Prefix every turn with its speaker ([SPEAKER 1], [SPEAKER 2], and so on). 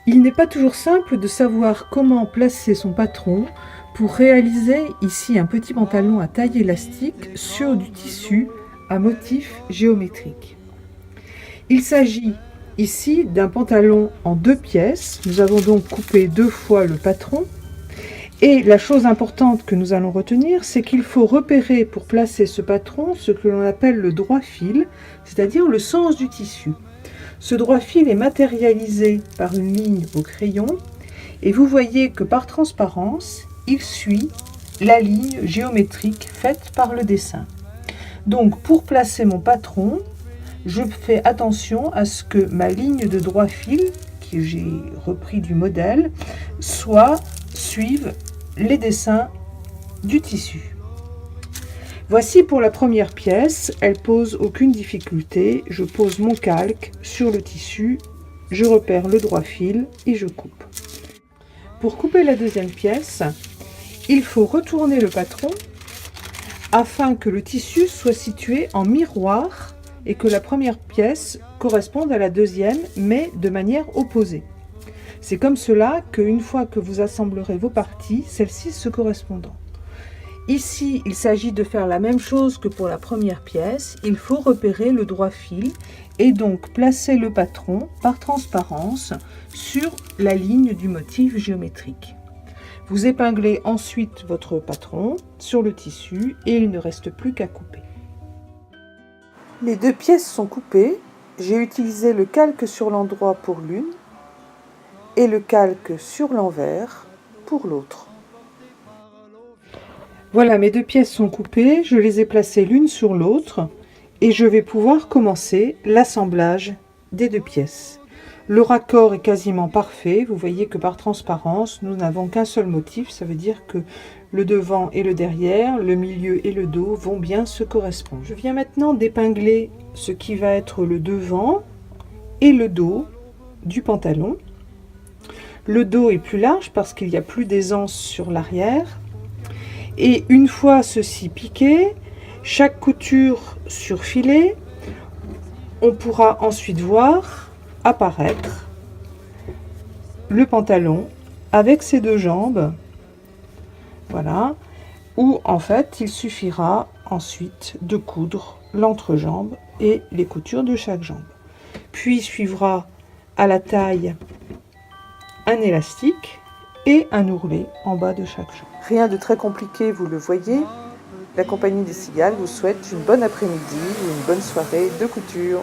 [SPEAKER 1] Il n'est pas toujours simple de savoir comment placer son patron pour réaliser ici un petit pantalon à taille élastique sur du tissu à motif géométrique. Il s'agit ici d'un pantalon en 2 pièces. Nous avons donc coupé 2 fois le patron. Et la chose importante que nous allons retenir, c'est qu'il faut repérer pour placer ce patron ce que l'on appelle le droit fil, c'est-à-dire le sens du tissu. Ce droit fil est matérialisé par une ligne au crayon et vous voyez que par transparence, il suit la ligne géométrique faite par le dessin. Donc pour placer mon patron, je fais attention à ce que ma ligne de droit fil, que j'ai repris du modèle, suive les dessins du tissu. Voici pour la première pièce, elle pose aucune difficulté. Je pose mon calque sur le tissu, je repère le droit fil et je coupe. Pour couper la deuxième pièce, il faut retourner le patron afin que le tissu soit situé en miroir et que la première pièce corresponde à la deuxième, mais de manière opposée. C'est comme cela qu'une fois que vous assemblerez vos parties, celles-ci se correspondront. Ici, il s'agit de faire la même chose que pour la première pièce. Il faut repérer le droit fil et donc placer le patron par transparence sur la ligne du motif géométrique. Vous épinglez ensuite votre patron sur le tissu et il ne reste plus qu'à couper. Les 2 pièces sont coupées. J'ai utilisé le calque sur l'endroit pour l'une et le calque sur l'envers pour l'autre. Voilà, mes 2 pièces sont coupées, je les ai placées l'une sur l'autre et je vais pouvoir commencer l'assemblage des 2 pièces. Le raccord est quasiment parfait, vous voyez que par transparence, nous n'avons qu'un seul motif, ça veut dire que le devant et le derrière, le milieu et le dos vont bien se correspondre. Je viens maintenant d'épingler ce qui va être le devant et le dos du pantalon. Le dos est plus large parce qu'il y a plus d'aisance sur l'arrière. Et une fois ceci piqué, chaque couture surfilée, on pourra ensuite voir apparaître le pantalon avec ses 2 jambes. Voilà, où en fait il suffira ensuite de coudre l'entrejambe et les coutures de chaque jambe. Puis suivra à la taille un élastique et un ourlet en bas de chaque jambe. Rien de très compliqué, vous le voyez. La Compagnie des Cigales vous souhaite une bonne après-midi ou une bonne soirée de couture.